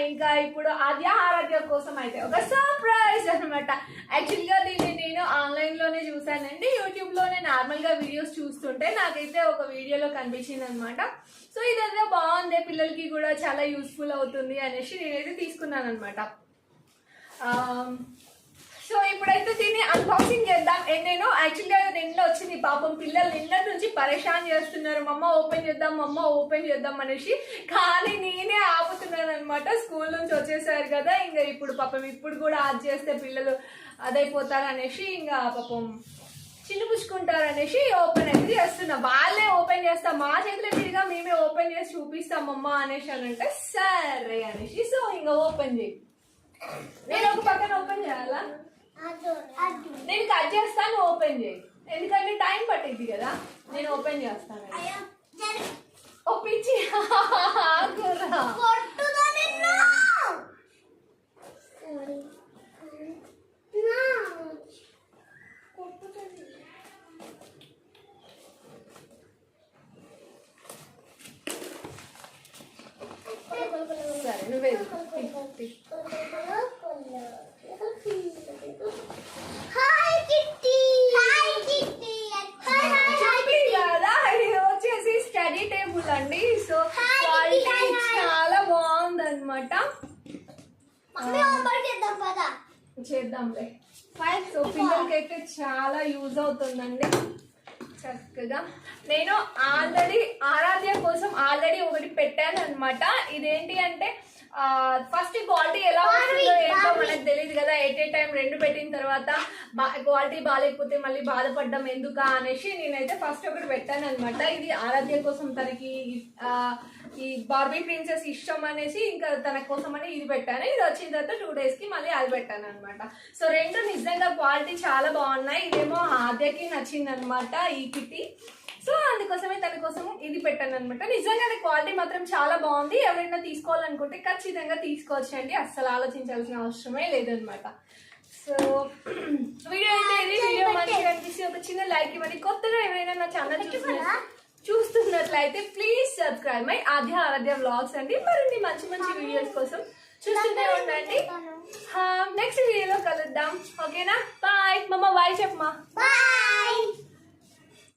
ఇంకా ఇప్పుడు ఆరాధ్య కోసం అయితే ఒక సర్ప్రైజ్ అనమాట. యాక్చువల్గా దీన్ని నేను ఆన్లైన్ లోనే చూసానండి, యూట్యూబ్ లోనే నార్మల్ గా వీడియోస్ చూస్తుంటే నాకైతే ఒక వీడియోలో కనిపించింది అనమాట. సో ఇదైతే బాగుంది, పిల్లలకి కూడా చాలా యూస్ఫుల్ అవుతుంది అనేసి నేనైతే తీసుకున్నాను అనమాట. సో ఇప్పుడైతే దీన్ని అన్బాక్సింగ్ చేద్దాం. నేను యాక్చువల్గా నిన్న వచ్చింది, పాపం పిల్లలు నిన్న నుంచి పరేషాన్ చేస్తున్నారు, మమ్మ ఓపెన్ చేద్దాం మమ్మ ఓపెన్ చేద్దాం అనేసి. కానీ నేనే ఆపుతున్నాను అనమాట, స్కూల్ నుంచి వచ్చేసారు కదా, ఇంకా ఇప్పుడు పాపం ఇప్పుడు కూడా అది చేస్తే పిల్లలు అదైపోతారు అనేసి ఇంకా పాపం చిన్నపుచ్చుకుంటారు అనేసి ఓపెన్ అయితే చేస్తున్నా. వాళ్ళే ఓపెన్ చేస్తాం, మా చేతిలో తిరిగా మేమే ఓపెన్ చేసి చూపిస్తామమ్మా అనేసి అని అంటే సరే అనేసి. సో ఇంకా ఓపెన్ చేయి, నేను ఒక పక్కన ఓపెన్ చేయాలా, నేను కట్ చేస్తాను ఓపెన్ చేయి, ఎందుకంటే టైం పట్టింది కదా, నేను ఓపెన్ చేస్తాను. ఒప్పించి సరే నువ్వే వచ్చేసి స్టడీ టేబుల్ అండి. సో క్వాలిటీ చాలా బాగుంది అనమాట, చేద్దాంలే. సో పిల్లలకైతే చాలా యూజ్ అవుతుందండి చక్కగా. నేను ఆరాధ్య కోసం ఆల్రెడీ ఒకటి పెట్టాను అనమాట. ఇదేంటి అంటే ఫస్ట్ క్వాలిటీ ఎలా వస్తుందో ఏంటో మనకు తెలియదు కదా, ఎట్ ఏ టైం రెండు పెట్టిన తర్వాత క్వాలిటీ బాగాలేకపోతే మళ్ళీ బాధపడ్డం ఎందుకా అనేసి నేనైతే ఫస్ట్ ఒకటి పెట్టాను అనమాట. ఇది ఆరాధ్య కోసం, తనకి ఈ బార్బీ ప్రిన్సెస్ ఇష్టం అనేసి ఇంకా తన కోసం అని ఇది పెట్టాను. ఇది వచ్చిన తర్వాత 2 days కి మళ్ళీ అది పెట్టాను అనమాట. సో రెండు నిజంగా క్వాలిటీ చాలా బాగున్నాయి. ఇదేమో ఆద్యకి నచ్చింది అనమాట ఈ కిట్టి, సో అందుకోసమే తన కోసం ఇది పెట్టాను అనమాట. నిజంగా క్వాలిటీ మాత్రం చాలా బాగుంది, ఎవరైనా తీసుకోవాలనుకుంటే ఖచ్చితంగా తీసుకోవచ్చండి, అస్సలు ఆలోచించాల్సిన అవసరమే లేదనమాట. సో వీడియో అయితే ఇది, వీడియో మంచిగా అనిపిస్తే ఒక చిన్న లైక్ ఇవ్వండి. కొత్తగా ఎవరైనా నా ఛానల్ చూస్తున్నట్లయితే please subscribe my Aaradhya vlogs అండి. మరిన్ని మంచి మంచి వీడియోస్ కోసం చూస్తూనే ఉండండి. నెక్స్ట్ వీడియోలో కలుద్దాం, ఓకేనా? బాయ్ మమ్మ, బాయ్ చెప్పమా.